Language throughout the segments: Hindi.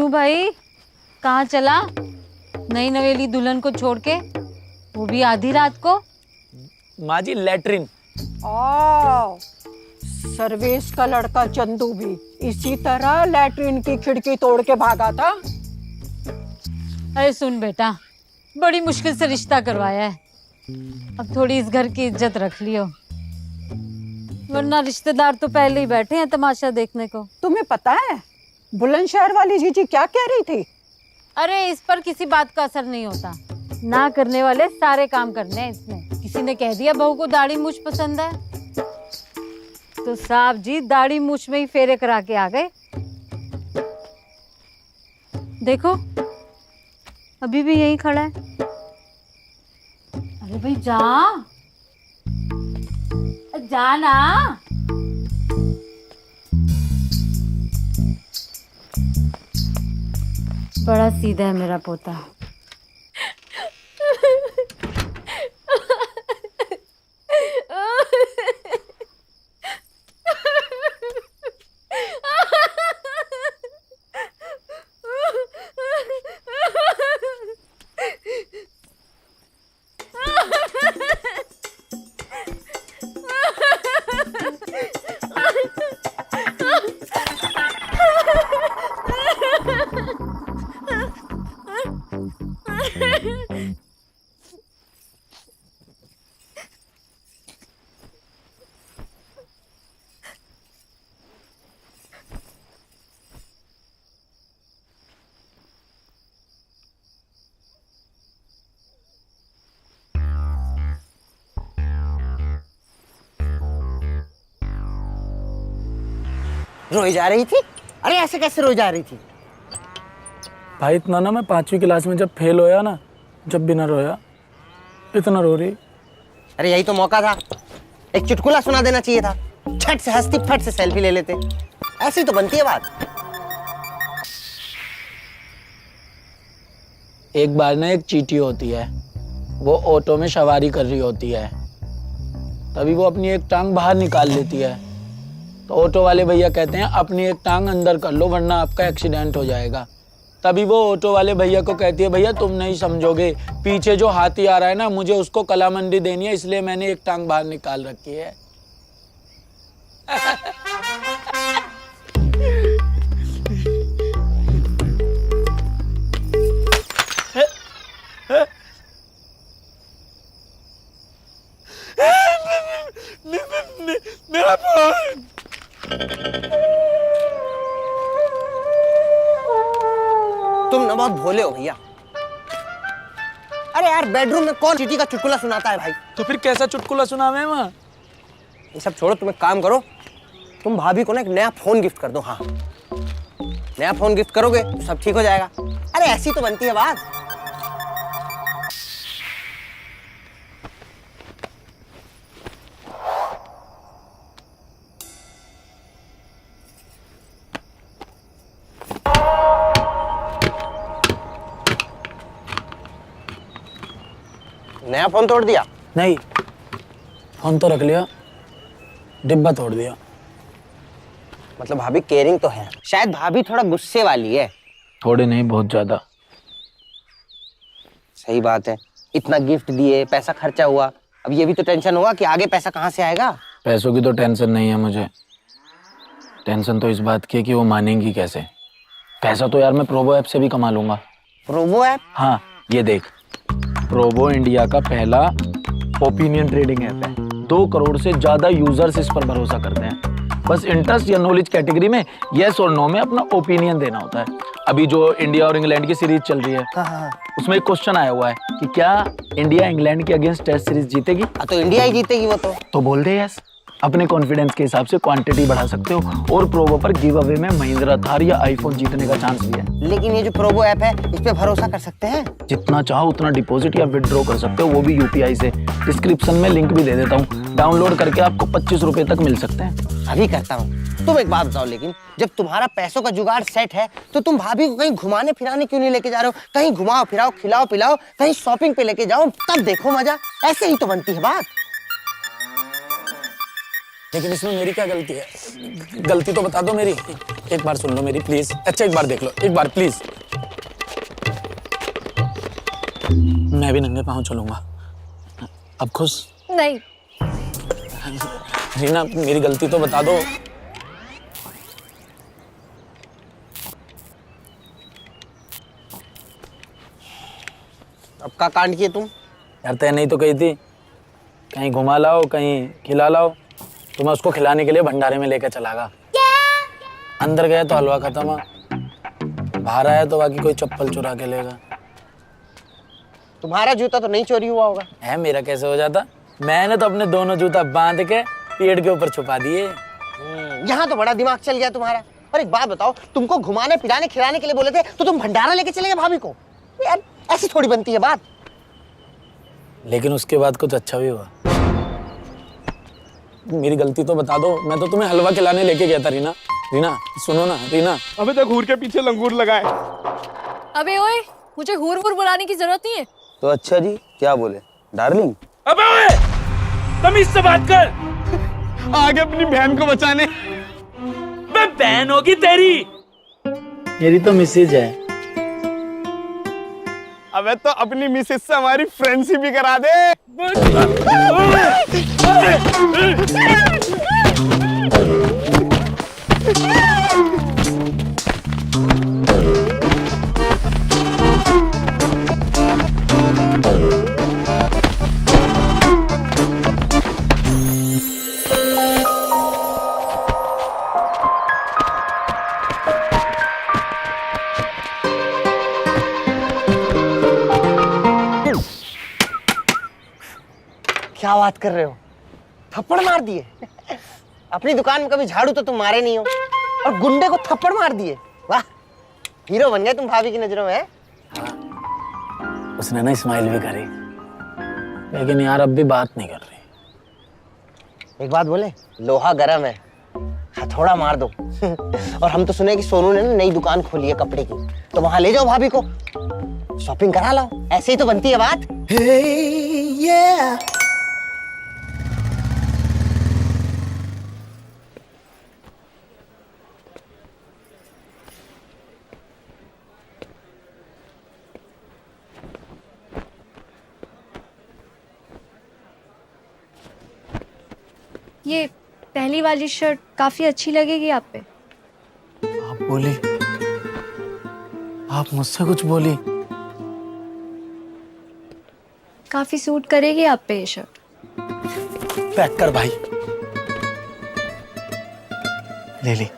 सोनू भाई कहाँ चला? नई नवेली दुल्हन को छोड़ के, वो भी आधी रात को। माँ जी लैट्रिन। सर्वेश का लड़का चंदू भी इसी तरह लैट्रिन की खिड़की तोड़ के भागा था। अरे सुन बेटा, बड़ी मुश्किल से रिश्ता करवाया है, अब थोड़ी इस घर की इज्जत रख लियो, वरना रिश्तेदार तो पहले ही बैठे हैं तमाशा देखने को। तुम्हें पता है बुलंदशहर वाली जीजी क्या कह रही थी? अरे इस पर किसी बात का असर नहीं होता, ना करने वाले सारे काम करने हैं इसमें। किसी ने कह दिया बहू को दाढ़ी मूछ पसंद है, तो साहब जी दाढ़ी मूछ में ही फेरे करा के आ गए। देखो अभी भी यही खड़ा है। अरे भाई जा जा ना। बड़ा सीधा है मेरा पोता। रोई जा रही थी? अरे ऐसे कैसे रोई जा रही थी? भाई इतना ना, मैं 5वीं क्लास में जब फेल होया ना, जब भी ना रोया, इतना रो रही। अरे यही तो मौका था, एक चुटकुला सुना देना चाहिए था। छट से हंसती, फट से सेल्फी ले लेते। ऐसी तो बनती है बात। एक बार ना एक चींटी होती है, वो ऑटो में सवारी कर रही होती है, तभी वो अपनी एक टांग बाहर निकाल लेती है। तो ऑटो वाले भैया कहते हैं अपनी एक टांग अंदर कर लो वरना आपका एक्सीडेंट हो जाएगा। तभी वो ऑटो वाले भैया को कहती है भैया तुम नहीं समझोगे, पीछे जो हाथी आ रहा है ना, मुझे उसको कलामंडी देनी है, इसलिए मैंने एक टांग बाहर निकाल रखी है। मेरा फोन। तुम ना बहुत भोले हो भैया। अरे यार बेडरूम में कौन चींटी का चुटकुला सुनाता है भाई? तो फिर कैसा चुटकुला सुनावे माँ? ये सब छोड़ो, तुम एक काम करो, तुम भाभी को ना एक नया फोन गिफ्ट कर दो। हाँ, नया फोन गिफ्ट करोगे तो सब ठीक हो जाएगा। अरे ऐसी तो बनती है बात। नया फोन तोड़ दिया? नहीं, फोन तो रख लिया, डिब्बा तोड़ दिया। मतलब भाभी केयरिंग तो है, शायद भाभी थोड़ा गुस्से वाली है। थोड़े नहीं, बहुत ज्यादा। सही बात है, इतना गिफ्ट दिए, पैसा खर्चा हुआ, अब ये भी तो टेंशन होगा कि आगे पैसा कहाँ से आएगा। पैसों की तो टेंशन नहीं है मुझे, टेंशन तो इस बात की है कि वो मानेंगी कैसे। पैसा तो यार मैं प्रोबो ऐप से भी कमा लूंगा। प्रोबो ऐप? हाँ, ये देख, प्रोबो इंडिया का पहला ओपिनियन ट्रेडिंग ऐप है। 2 करोड़ से ज्यादा यूजर्स इस पर भरोसा करते हैं। बस इंटरेस्ट या नॉलेज कैटेगरी में यस और नो में अपना ओपिनियन देना होता है। अभी जो इंडिया और इंग्लैंड की सीरीज चल रही है, उसमें एक क्वेश्चन आया हुआ है कि क्या इंडिया इंग्लैंड के अगेंस्ट टेस्ट सीरीज जीतेगी? तो इंडिया ही जीतेगी वो तो बोल दे यस। अपने कॉन्फिडेंस के हिसाब से क्वांटिटी बढ़ा सकते हो और प्रोबो पर गिव अवे में महिंद्रा थार या आईफोन जीतने का चांस भी है। लेकिन ये जो प्रोबो ऐप है, इस पे भरोसा कर सकते हैं? जितना चाहो उतना डिपॉजिट या विड्रॉ कर सकते हो, वो भी यूपीआई से। डिस्क्रिप्शन में लिंक भी दे देता हूँ, डाउनलोड करके आपको 25 रुपए तक मिल सकते हैं। अभी करता हूँ। तुम एक बात बताओ, लेकिन जब तुम्हारा पैसों का जुगाड़ सेट है तो तुम भाभी को कहीं घुमाने फिराने क्यों नहीं लेके जा रहे हो? कहीं घुमाओ फिराओ, खिलाओ पिलाओ, कहीं शॉपिंग पे लेके जाओ, तब देखो मजा। ऐसे ही तो बनती है बात। लेकिन इसमें मेरी क्या गलती है? गलती तो बता दो मेरी। एक बार सुन लो मेरी प्लीज। अच्छा एक बार देख लो, एक बार प्लीज। मैं भी नंगे पाँव चलूंगा। अब खुश? नहीं। रीना मेरी गलती तो बता दो। अब का कांड किए तुम? यार तय नहीं तो कही थी कहीं घुमा लाओ, कहीं खिला लाओ, तो मैं उसको खिलाने के लिए भंडारे में लेकर चला गया। अंदर गया तो हलवा खत्म, बाहर आया तो बाकी कोई चप्पल चुरा के लेगा। तुम्हारा जूता तो नहीं चोरी हुआ होगा? है, मेरा कैसे हो जाता? मैंने तो अपने दोनों जूता बांध के पेड़ के ऊपर छुपा दिए। यहाँ तो बड़ा दिमाग चल गया तुम्हारा। और एक बात बताओ, तुमको घुमाने पिलाने खिलाने के लिए बोले थे तो तुम भंडारा लेके चले गए भाभी को? यार ऐसी थोड़ी बनती है बात। लेकिन उसके बाद कुछ अच्छा भी हुआ। मेरी गलती तो बता दो। मैं तो तुम्हें हलवा खिलाने लेके गया था रीना। रीना सुनो ना रीना। अबे तो घूर के पीछे लंगूर लगाए। अबे ओए, मुझे हूर वूर बुलाने की जरूरत नहीं है। तो अच्छा जी, क्या बोले डार्लिंग? अबे ओए, तमीज से बात कर। आगे अपनी बहन को बचाने। बे बहन होगी तेरी। मेरी तो मिसेज है। अबे तो अपनी मिसेज से हमारी फ्रेंडशिप भी करा दे। क्या बात कर रहे हो? थप्पड़ मार दिए? अपनी दुकान में कभी झाड़ू तो तुम मारे नहीं हो और गुंडे को थप्पड़ मार दिए। वाह, हीरो बन गए तुम भाभी की नजरों में। उसने ना स्माइल भी करी, लेकिन यार अब भी बात नहीं कर रही। एक बात बोले, लोहा गरम है, हथौड़ा मार दो। और हम तो सुने कि सोनू ने ना नई दुकान खोली है कपड़े की, तो वहां ले जाओ भाभी को, शॉपिंग करा लाओ। ऐसे ही तो बनती है बात। ये पहली वाली शर्ट काफी अच्छी लगेगी आप पे। आप बोली, आप मुझसे कुछ बोली। काफी सूट करेगी आप पे ये शर्ट। पैक कर भाई। ले ली।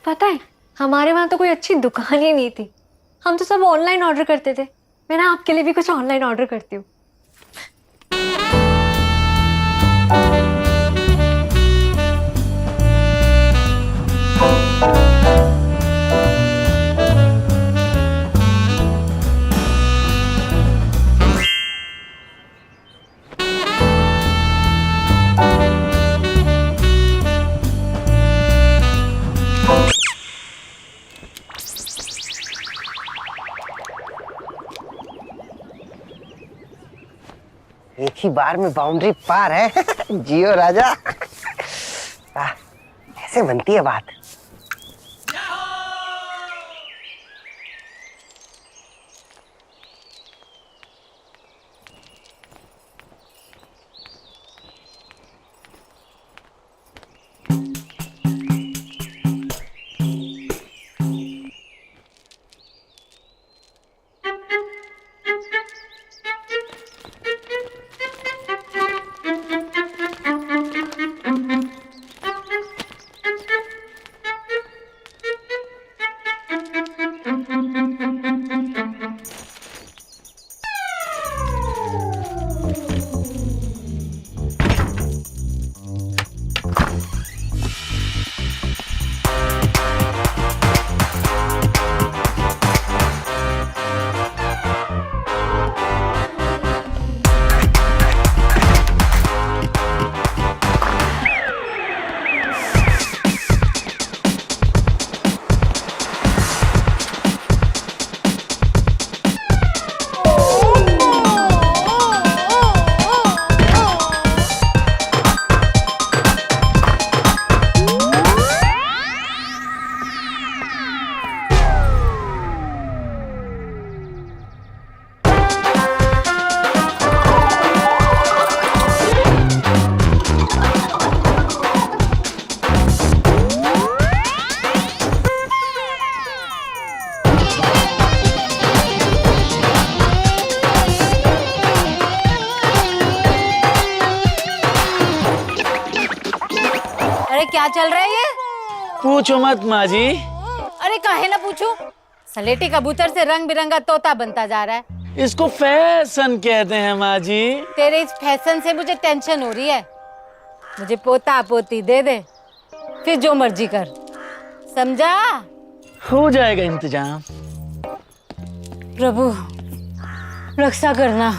पता है, हमारे वहां तो कोई अच्छी दुकान ही नहीं थी। हम तो सब ऑनलाइन ऑर्डर करते थे। मैं ना आपके लिए भी कुछ ऑनलाइन ऑर्डर करती हूँ। एक ही बार में बाउंड्री पार है। जियो राजा। ऐसे बनती है बात। क्या चल रहा है ये? पूछो मत माँ जी। अरे काहे ना पूछूं? सलेटी कबूतर से रंग बिरंगा तोता बनता जा रहा है। इसको फैशन कहते हैं माँ जी। तेरे इस फैशन से मुझे टेंशन हो रही है। मुझे पोता पोती दे दे, फिर जो मर्जी कर, समझा? हो जाएगा इंतजाम। प्रभु रक्षा करना।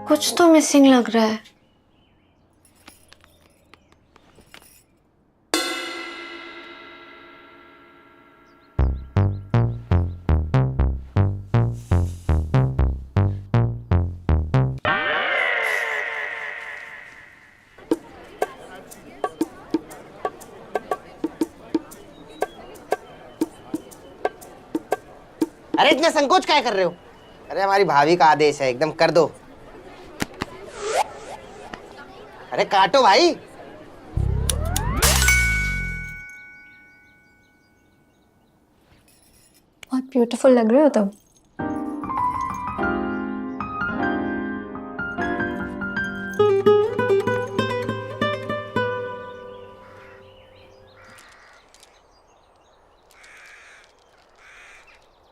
कुछ तो मिसिंग लग रहा है। अरे इतना संकोच क्या कर रहे हो? अरे हमारी भाभी का आदेश है, एकदम कर दो। अरे काटो भाई। बहुत ब्यूटीफुल लग रहे हो तुम।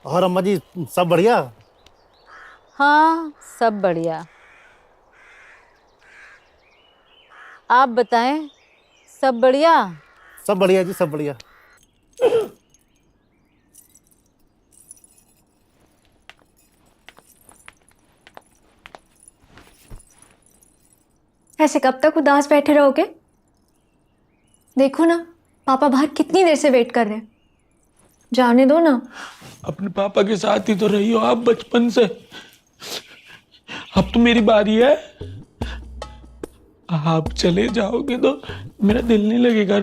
और अम्मा जी सब बढ़िया? हाँ सब बढ़िया। आप बताएं, सब बढ़िया? सब बढ़िया जी, सब बढ़िया। ऐसे कब तक उदास बैठे रहोगे? देखो ना, पापा बाहर कितनी देर से वेट कर रहे हैं। जाने दो ना। अपने पापा के साथ ही तो रही हो आप बचपन से। अब तो मेरी बारी है। आप चले जाओगे तो मेरा दिल नहीं लगेगा।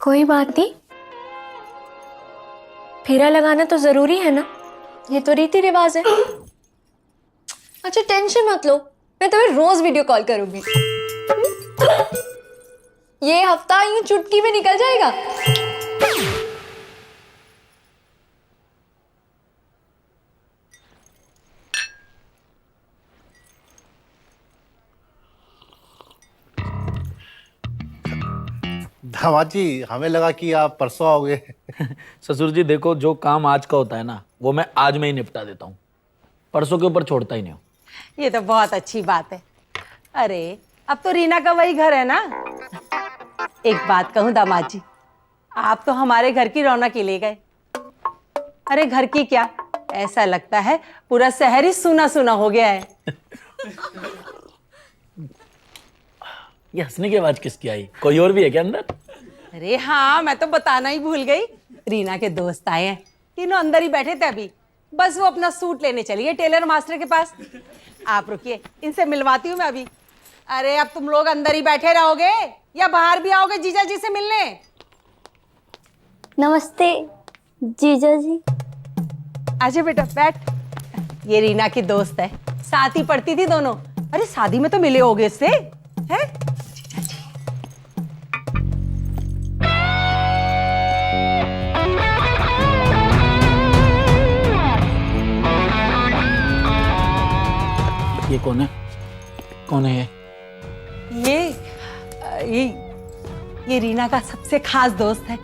कोई बात नहीं, फेरा लगाना तो जरूरी है ना, ये तो रीति रिवाज है। अच्छा टेंशन मत लो, मैं तुम्हें रोज वीडियो कॉल करूंगी। ये हफ्ता यूं चुटकी में निकल जाएगा। दामाद जी हमें लगा कि आप परसों आओगे। ससुर जी देखो, जो काम आज का होता है ना वो मैं आज में ही निपटा देता हूँ, परसों के ऊपर छोड़ता ही नहीं हूँ। ये तो बहुत अच्छी बात है। अरे अब तो रीना का वही घर है ना। एक बात कहूं दामाद जी, आप तो हमारे घर की रौनक ही ले गए। अरे घर की क्या, ऐसा लगता है पूरा शहर ही सूना सूना हो गया है। ये हंसने की आवाज किसकी आई? कोई और भी है क्या अंदर? अरे हाँ, मैं तो बताना ही भूल गई। रीना के दोस्त आए हैं, तीनों अंदर ही बैठे थे अभी। बस वो अपना सूट लेने चली है टेलर मास्टर के पास। आप रुकिए, इनसे मिलवाती हूँ मैं अभी। अरे अब तुम लोग अंदर ही बैठे रहोगे या बाहर भी आओगे जीजा जी से मिलने? नमस्ते जीजा जी। आजा बेटा बैठ। ये रीना की दोस्त है, साथ ही पढ़ती थी दोनों। अरे शादी में तो मिले होगे इससे, हैं? जीजा जी। ये कौन है? कौन है ये? ये रीना का सबसे खास दोस्त है।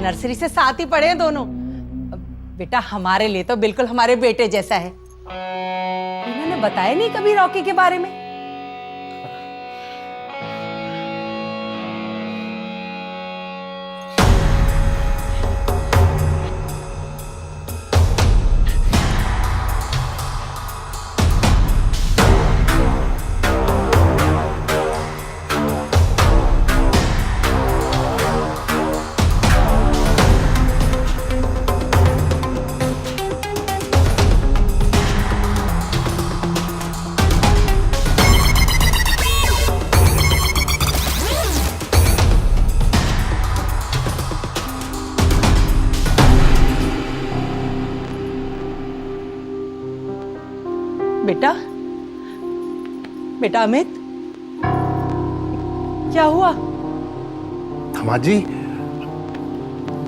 नर्सरी से साथ ही पढ़े हैं दोनों। बेटा हमारे लिए तो बिल्कुल हमारे बेटे जैसा है। इन्होंने बताया नहीं कभी रॉकी के बारे में। बेटा, बेटा अमित, क्या हुआ? दामाद जी,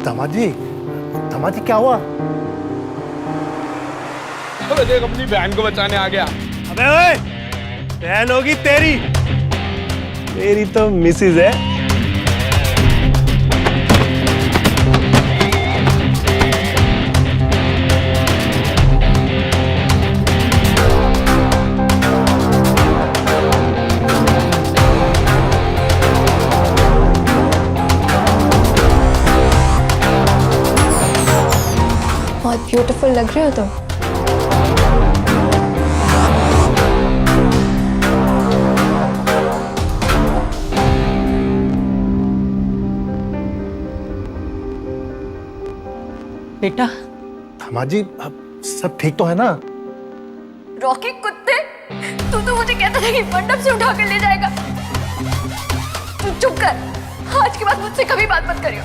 दामाद जी, दामाद जी क्या हुआ? अबे देख, अपनी बहन को बचाने आ गया। अबे ओए, बहन होगी तेरी, मेरी तो मिसेज है। बहुत ब्यूटीफुल लग रहे हो तुम। बेटा, दामाद जी अब सब ठीक तो है ना? रॉकी कुत्ते, तू तो मुझे कहता था कि मंडप से उठा कर ले जाएगा। तू चुप कर, आज के बाद मुझसे कभी बात मत करियो।